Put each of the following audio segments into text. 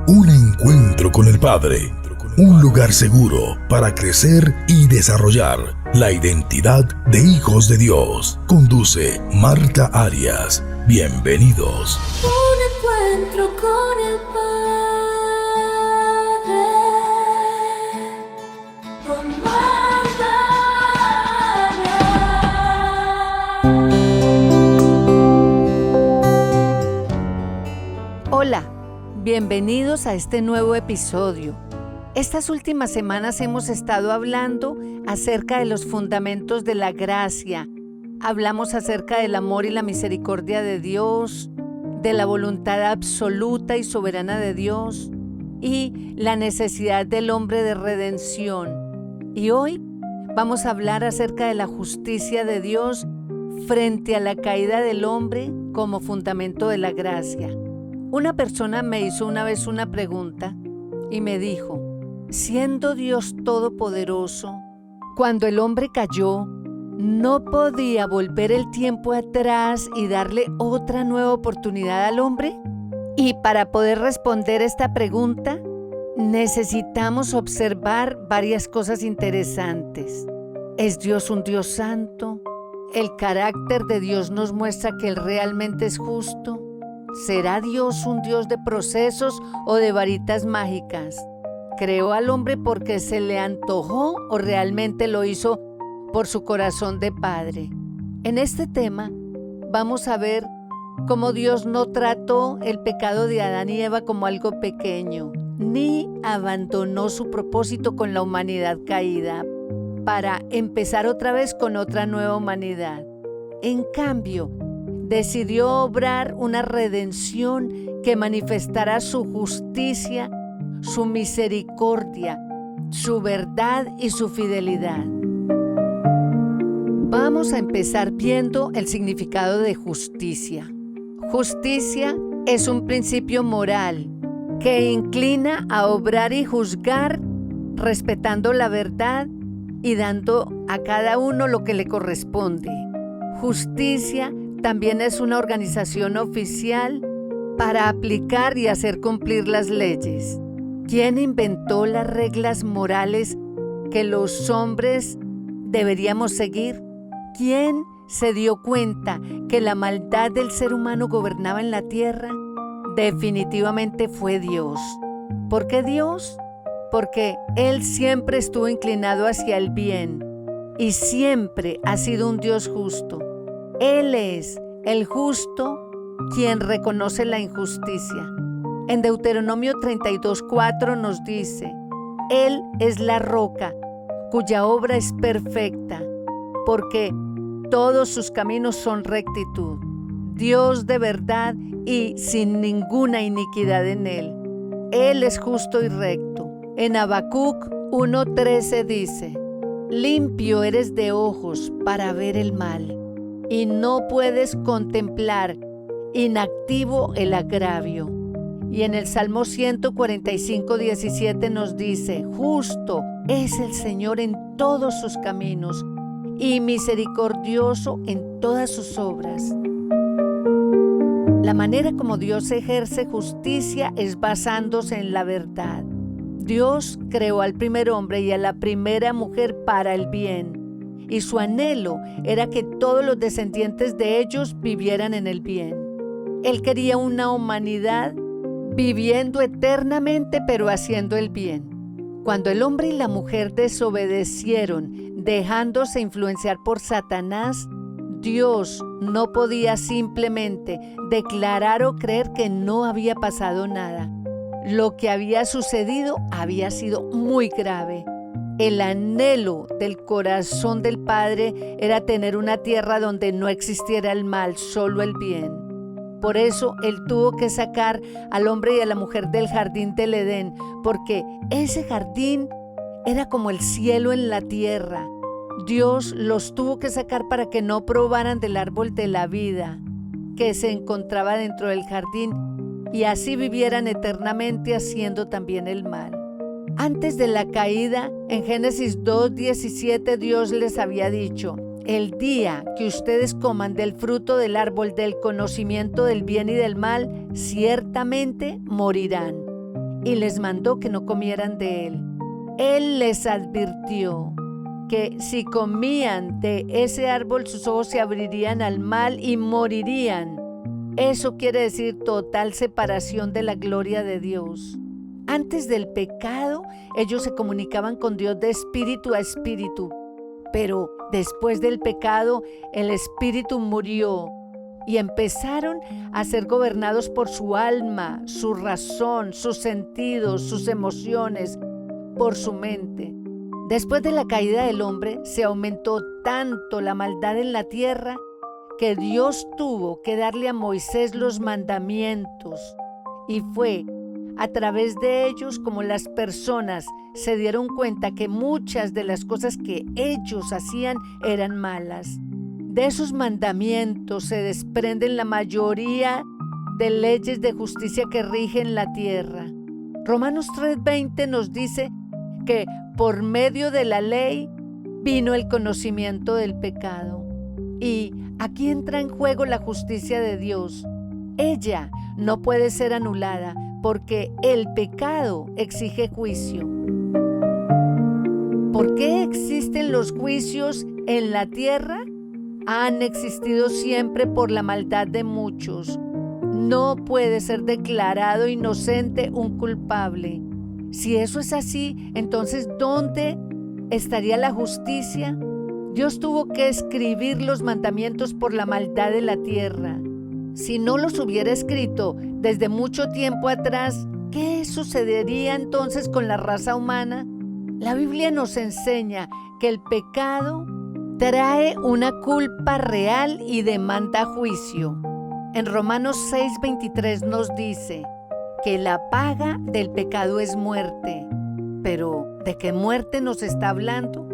Un encuentro con el Padre. Un lugar seguro para crecer y desarrollar la identidad de hijos de Dios. Conduce Marta Arias. Bienvenidos. Un encuentro con el Padre. Con Marta Arias. Hola, bienvenidos a este nuevo episodio. Estas últimas semanas hemos estado hablando acerca de los fundamentos de la gracia. Hablamos acerca del amor y la misericordia de Dios, de la voluntad absoluta y soberana de Dios y la necesidad del hombre de redención. Y hoy vamos a hablar acerca de la justicia de Dios frente a la caída del hombre como fundamento de la gracia. Una persona me hizo una vez una pregunta y me dijo: siendo Dios todopoderoso, cuando el hombre cayó, ¿no podía volver el tiempo atrás y darle otra nueva oportunidad al hombre? Y para poder responder esta pregunta, necesitamos observar varias cosas interesantes. ¿Es Dios un Dios santo? ¿El carácter de Dios nos muestra que Él realmente es justo? ¿Será Dios un Dios de procesos o de varitas mágicas? ¿Creó al hombre porque se le antojó o realmente lo hizo por su corazón de padre? En este tema vamos a ver cómo Dios no trató el pecado de Adán y Eva como algo pequeño, ni abandonó su propósito con la humanidad caída para empezar otra vez con otra nueva humanidad. En cambio, decidió obrar una redención que manifestará su justicia, su misericordia, su verdad y su fidelidad. Vamos a empezar viendo el significado de justicia. Justicia es un principio moral que inclina a obrar y juzgar respetando la verdad y dando a cada uno lo que le corresponde. Justicia también es una organización oficial para aplicar y hacer cumplir las leyes. ¿Quién inventó las reglas morales que los hombres deberíamos seguir? ¿Quién se dio cuenta que la maldad del ser humano gobernaba en la tierra? Definitivamente fue Dios. ¿Por qué Dios? Porque Él siempre estuvo inclinado hacia el bien y siempre ha sido un Dios justo. Él es el justo quien reconoce la injusticia. En Deuteronomio 32:4 nos dice: Él es la roca cuya obra es perfecta, porque todos sus caminos son rectitud. Dios de verdad y sin ninguna iniquidad en Él. Él es justo y recto. En Habacuc 1:13 dice: limpio eres de ojos para ver el mal, y no puedes contemplar inactivo el agravio. Y en el Salmo 145:17 nos dice: justo es el Señor en todos sus caminos y misericordioso en todas sus obras. La manera como Dios ejerce justicia es basándose en la verdad. Dios creó al primer hombre y a la primera mujer para el bien, y su anhelo era que todos los descendientes de ellos vivieran en el bien. Él quería una humanidad viviendo eternamente, pero haciendo el bien. Cuando el hombre y la mujer desobedecieron, dejándose influenciar por Satanás, Dios no podía simplemente declarar o creer que no había pasado nada. Lo que había sucedido había sido muy grave. El anhelo del corazón del Padre era tener una tierra donde no existiera el mal, solo el bien. Por eso Él tuvo que sacar al hombre y a la mujer del jardín del Edén, porque ese jardín era como el cielo en la tierra. Dios los tuvo que sacar para que no probaran del árbol de la vida que se encontraba dentro del jardín y así vivieran eternamente haciendo también el mal. Antes de la caída, en Génesis 2:17, Dios les había dicho: el día que ustedes coman del fruto del árbol del conocimiento del bien y del mal, ciertamente morirán. y les mandó que no comieran de él. Él les advirtió que si comían de ese árbol sus ojos se abrirían al mal y morirían. Eso quiere decir total separación de la gloria de Dios. Antes del pecado, ellos se comunicaban con Dios de espíritu a espíritu, pero después del pecado, el espíritu murió y empezaron a ser gobernados por su alma, su razón, sus sentidos, sus emociones, por su mente. Después de la caída del hombre, se aumentó tanto la maldad en la tierra que Dios tuvo que darle a Moisés los mandamientos, y fue a través de ellos como las personas se dieron cuenta que muchas de las cosas que ellos hacían eran malas. De esos mandamientos se desprenden la mayoría de leyes de justicia que rigen la tierra. Romanos 3:20 nos dice que por medio de la ley vino el conocimiento del pecado. Y aquí entra en juego la justicia de Dios. Ella no puede ser anulada porque el pecado exige juicio. ¿Por qué existen los juicios en la tierra? Han existido siempre por la maldad de muchos. No puede ser declarado inocente un culpable. Si eso es así, entonces ¿dónde estaría la justicia? Dios tuvo que escribir los mandamientos por la maldad de la tierra. Si no los hubiera escrito desde mucho tiempo atrás, ¿qué sucedería entonces con la raza humana? La Biblia nos enseña que el pecado trae una culpa real y demanda juicio. En Romanos 6:23 nos dice que la paga del pecado es muerte. Pero, ¿de qué muerte nos está hablando?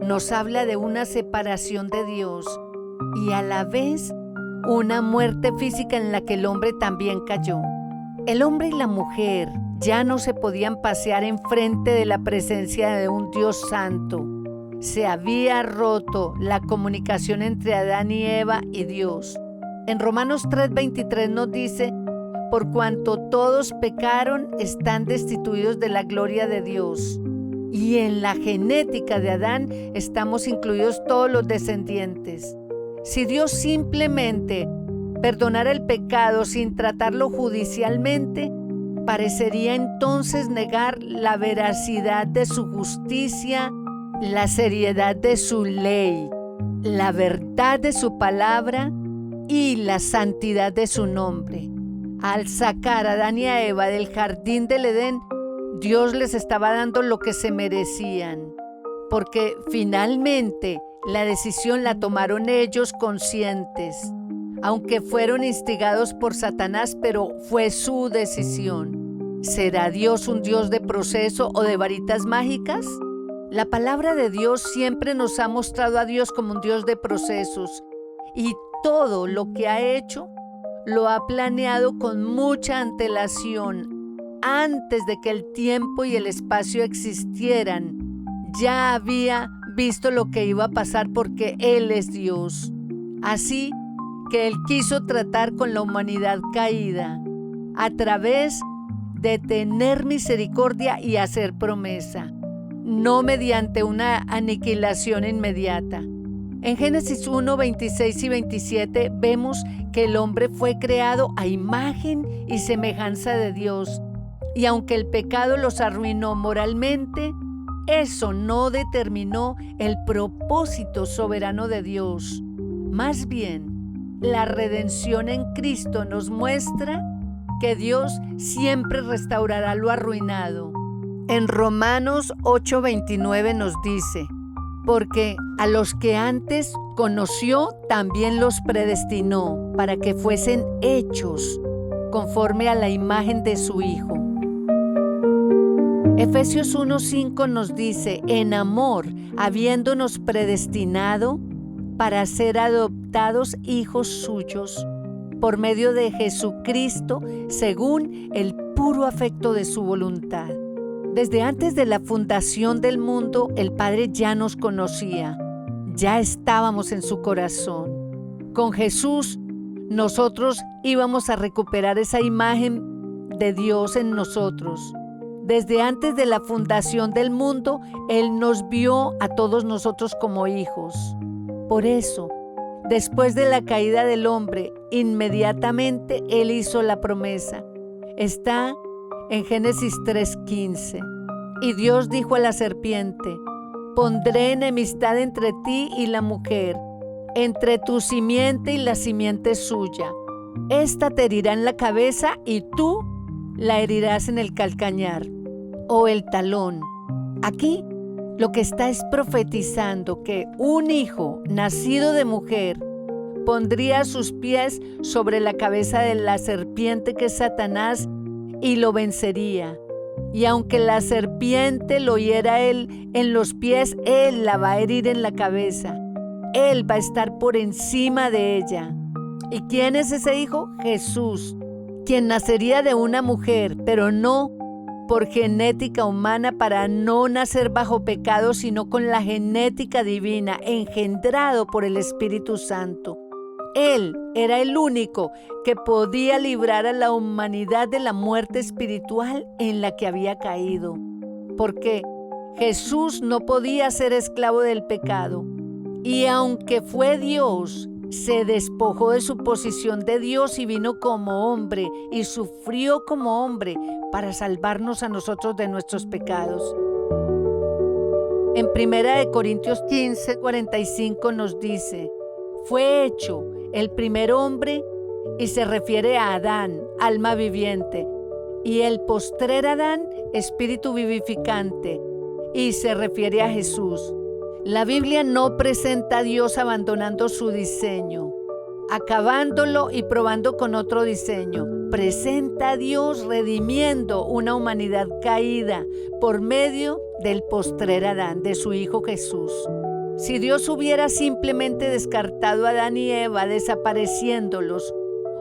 Nos habla de una separación de Dios y a la vez una muerte física en la que el hombre también cayó. El hombre y la mujer ya no se podían pasear enfrente de la presencia de un Dios santo. Se había roto la comunicación entre Adán y Eva y Dios. En Romanos 3:23 nos dice: por cuanto todos pecaron, están destituidos de la gloria de Dios. Y en la genética de Adán estamos incluidos todos los descendientes. Si Dios simplemente perdonara el pecado sin tratarlo judicialmente, parecería entonces negar la veracidad de su justicia, la seriedad de su ley, la verdad de su palabra y la santidad de su nombre. Al sacar a Adán y a Eva del jardín del Edén, Dios les estaba dando lo que se merecían, porque finalmente la decisión la tomaron ellos conscientes, aunque fueron instigados por Satanás, pero fue su decisión. ¿Será Dios un Dios de proceso o de varitas mágicas? La palabra de Dios siempre nos ha mostrado a Dios como un Dios de procesos, y todo lo que ha hecho lo ha planeado con mucha antelación. Antes de que el tiempo y el espacio existieran, ya había visto lo que iba a pasar porque Él es Dios. Así que Él quiso tratar con la humanidad caída a través de tener misericordia y hacer promesa, no mediante una aniquilación inmediata. En Génesis 1, 26 y 27 vemos que el hombre fue creado a imagen y semejanza de Dios. Y aunque el pecado los arruinó moralmente, eso no determinó el propósito soberano de Dios. Más bien, la redención en Cristo nos muestra que Dios siempre restaurará lo arruinado. En Romanos 8:29 nos dice: porque a los que antes conoció, también los predestinó para que fuesen hechos conforme a la imagen de su Hijo. Efesios 1:5 nos dice: en amor, habiéndonos predestinado para ser adoptados hijos suyos, por medio de Jesucristo, según el puro afecto de su voluntad. Desde antes de la fundación del mundo, el Padre ya nos conocía, ya estábamos en su corazón. Con Jesús, nosotros íbamos a recuperar esa imagen de Dios en nosotros. Desde antes de la fundación del mundo, Él nos vio a todos nosotros como hijos. Por eso, después de la caída del hombre, inmediatamente Él hizo la promesa. Está en Génesis 3:15. Y Dios dijo a la serpiente: pondré enemistad entre ti y la mujer, entre tu simiente y la simiente suya. Esta te herirá en la cabeza y tú la herirás en el calcañar o el talón. Aquí lo que está es profetizando que un hijo nacido de mujer pondría sus pies sobre la cabeza de la serpiente, que es Satanás, y lo vencería. Y aunque la serpiente lo hiera a él en los pies, él la va a herir en la cabeza. Él va a estar por encima de ella. ¿Y quién es ese hijo? Jesús, quien nacería de una mujer, pero no por genética humana, para no nacer bajo pecado, sino con la genética divina, engendrado por el Espíritu Santo. Él era el único que podía librar a la humanidad de la muerte espiritual en la que había caído. Porque Jesús no podía ser esclavo del pecado. Y aunque fue Dios, se despojó de su posición de Dios y vino como hombre y sufrió como hombre para salvarnos a nosotros de nuestros pecados. En 1 Corintios 15:45 nos dice: fue hecho el primer hombre, y se refiere a Adán, alma viviente, y el postrer Adán, espíritu vivificante, y se refiere a Jesús. La Biblia no presenta a Dios abandonando su diseño, acabándolo y probando con otro diseño. Presenta a Dios redimiendo una humanidad caída por medio del postrer Adán, de su Hijo Jesús. Si Dios hubiera simplemente descartado a Adán y Eva, desapareciéndolos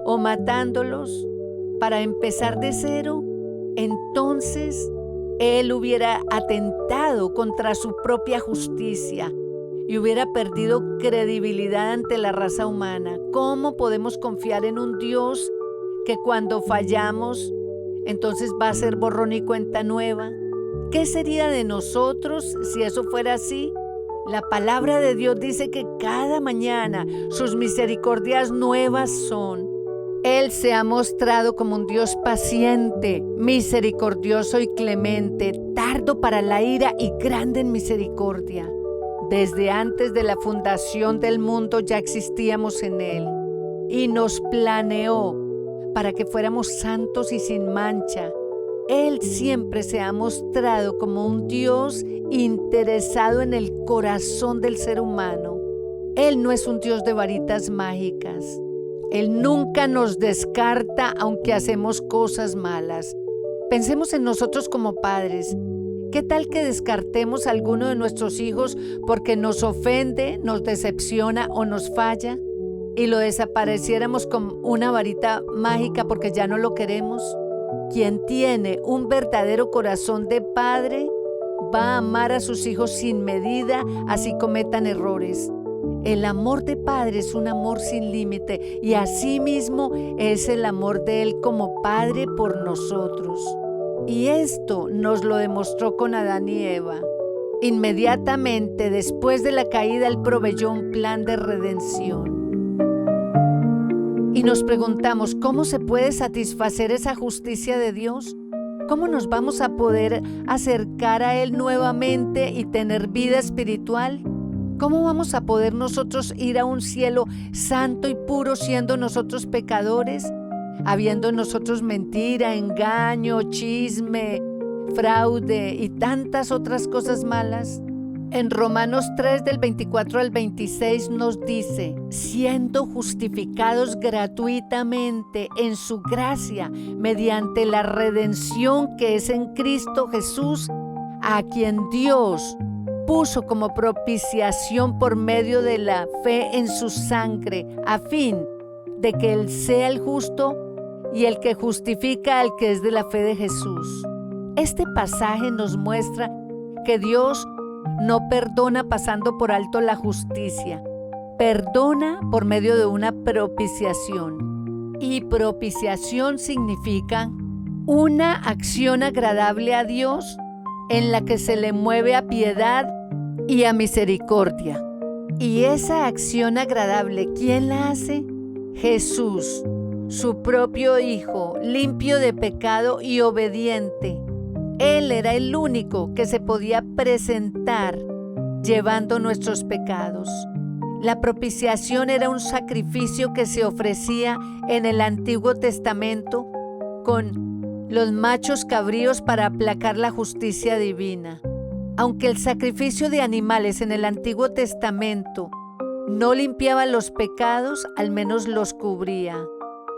o matándolos para empezar de cero, entonces Él hubiera atentado contra su propia justicia y hubiera perdido credibilidad ante la raza humana. ¿Cómo podemos confiar en un Dios que cuando fallamos, entonces va a ser borrón y cuenta nueva? ¿Qué sería de nosotros si eso fuera así? La palabra de Dios dice que cada mañana sus misericordias nuevas son. Él se ha mostrado como un Dios paciente, misericordioso y clemente, tardo para la ira y grande en misericordia. Desde antes de la fundación del mundo ya existíamos en Él y nos planeó para que fuéramos santos y sin mancha. Él siempre se ha mostrado como un Dios interesado en el corazón del ser humano. Él no es un Dios de varitas mágicas. Él nunca nos descarta aunque hacemos cosas malas. Pensemos en nosotros como padres. ¿Qué tal que descartemos a alguno de nuestros hijos porque nos ofende, nos decepciona o nos falla y lo desapareciéramos con una varita mágica porque ya no lo queremos? Quien tiene un verdadero corazón de padre va a amar a sus hijos sin medida, así cometan errores. El amor de padre es un amor sin límite y asimismo es el amor de Él como Padre por nosotros. Y esto nos lo demostró con Adán y Eva. Inmediatamente después de la caída, Él proveyó un plan de redención. Y nos preguntamos, ¿cómo se puede satisfacer esa justicia de Dios? ¿Cómo nos vamos a poder acercar a Él nuevamente y tener vida espiritual? ¿Cómo vamos a poder nosotros ir a un cielo santo y puro siendo nosotros pecadores? Habiendo en nosotros mentira, engaño, chisme, fraude y tantas otras cosas malas. En Romanos 3 del 24 al 26 nos dice: siendo justificados gratuitamente en su gracia mediante la redención que es en Cristo Jesús, a quien Dios puso como propiciación por medio de la fe en su sangre, a fin de que Él sea el justo y el que justifica al que es de la fe de Jesús. Este pasaje nos muestra que Dios no perdona pasando por alto la justicia, perdona por medio de una propiciación. Y propiciación significa una acción agradable a Dios en la que se le mueve a piedad y a misericordia. Y esa acción agradable, ¿quién la hace? Jesús, su propio Hijo, limpio de pecado y obediente. Él era el único que se podía presentar llevando nuestros pecados. La propiciación era un sacrificio que se ofrecía en el Antiguo Testamento con los machos cabríos para aplacar la justicia divina. Aunque el sacrificio de animales en el Antiguo Testamento no limpiaba los pecados, al menos los cubría.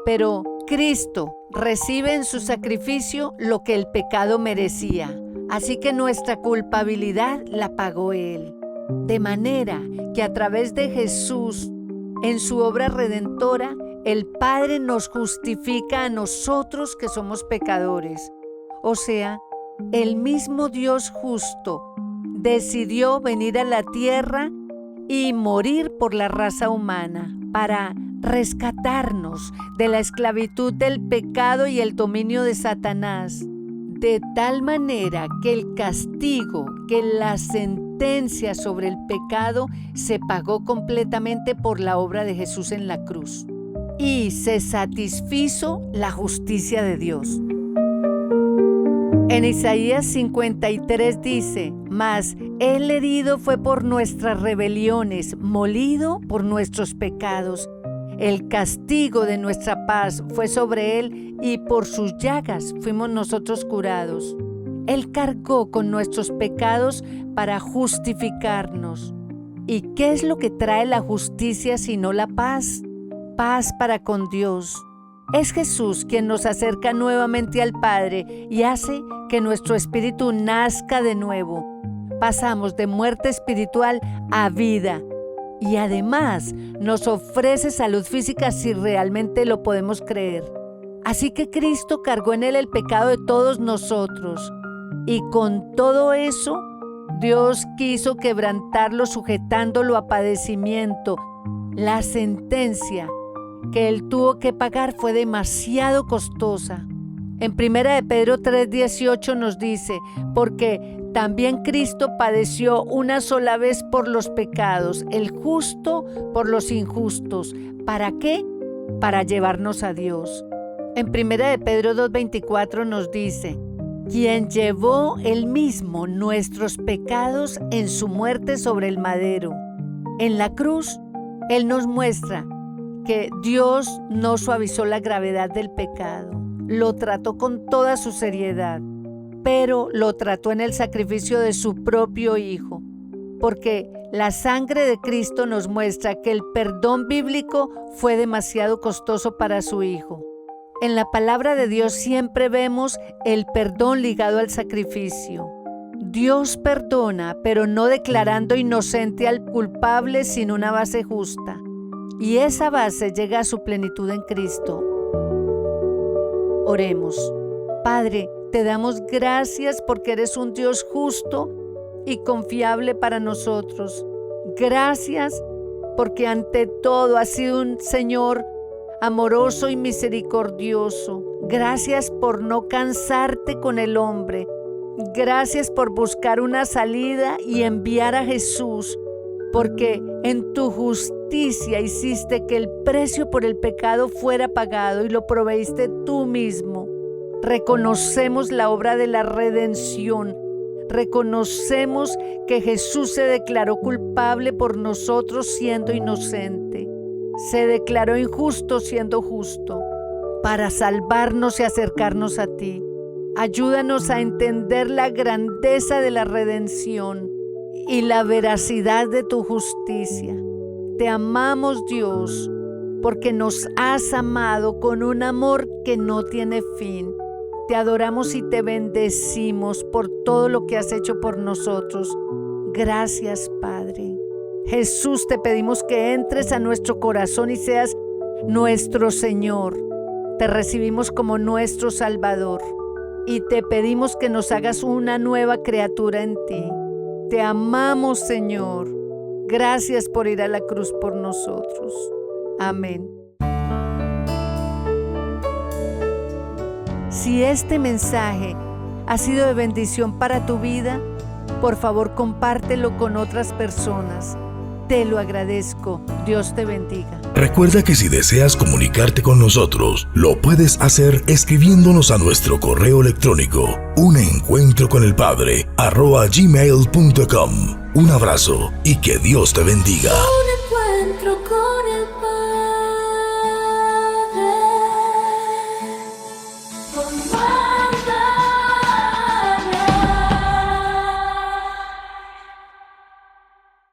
Pero Cristo recibe en su sacrificio lo que el pecado merecía, así que nuestra culpabilidad la pagó Él. De manera que a través de Jesús, en su obra redentora, el Padre nos justifica a nosotros que somos pecadores. O sea, el mismo Dios justo decidió venir a la tierra y morir por la raza humana para rescatarnos de la esclavitud del pecado y el dominio de Satanás, de tal manera que el castigo, que la sentencia sobre el pecado se pagó completamente por la obra de Jesús en la cruz y se satisfizo la justicia de Dios. En Isaías 53 dice: mas Él herido fue por nuestras rebeliones, molido por nuestros pecados. El castigo de nuestra paz fue sobre Él y por sus llagas fuimos nosotros curados. Él cargó con nuestros pecados para justificarnos. ¿Y qué es lo que trae la justicia sino la paz? Paz para con Dios. Es Jesús quien nos acerca nuevamente al Padre y hace que nuestro espíritu nazca de nuevo. Pasamos de muerte espiritual a vida y además nos ofrece salud física si realmente lo podemos creer. Así que Cristo cargó en Él el pecado de todos nosotros y con todo eso Dios quiso quebrantarlo sujetándolo a padecimiento. La sentencia que Él tuvo que pagar fue demasiado costosa. En 1 de Pedro 3:18 nos dice: porque también Cristo padeció una sola vez por los pecados, el justo por los injustos. ¿Para qué? Para llevarnos a Dios. En 1 de Pedro 2:24 nos dice: quien llevó Él mismo nuestros pecados en su muerte sobre el madero. En la cruz, Él nos muestra que Dios no suavizó la gravedad del pecado, lo trató con toda su seriedad, pero lo trató en el sacrificio de su propio Hijo, porque la sangre de Cristo nos muestra que el perdón bíblico fue demasiado costoso para su Hijo. En la palabra de Dios siempre vemos el perdón ligado al sacrificio. Dios perdona, pero no declarando inocente al culpable sin una base justa. Y esa base llega a su plenitud en Cristo. Oremos. Padre, te damos gracias porque eres un Dios justo y confiable para nosotros. Gracias porque ante todo has sido un Señor amoroso y misericordioso. Gracias por no cansarte con el hombre. Gracias por buscar una salida y enviar a Jesús, porque en tu justicia hiciste que el precio por el pecado fuera pagado y lo proveíste tú mismo. Reconocemos la obra de la redención. Reconocemos que Jesús se declaró culpable por nosotros siendo inocente. Se declaró injusto siendo justo, para salvarnos y acercarnos a ti. Ayúdanos a entender la grandeza de la redención y la veracidad de tu justicia. Te amamos, Dios, porque nos has amado con un amor que no tiene fin. Te adoramos y te bendecimos por todo lo que has hecho por nosotros. Gracias, Padre. Jesús, te pedimos que entres a nuestro corazón y seas nuestro Señor. Te recibimos como nuestro Salvador y te pedimos que nos hagas una nueva criatura en ti. Te amamos, Señor. Gracias por ir a la cruz por nosotros. Amén. Si este mensaje ha sido de bendición para tu vida, por favor compártelo con otras personas. Te lo agradezco. Dios te bendiga. Recuerda que si deseas comunicarte con nosotros, lo puedes hacer escribiéndonos a nuestro correo electrónico unencuentroconelpadre@gmail.com. Un abrazo y que Dios te bendiga.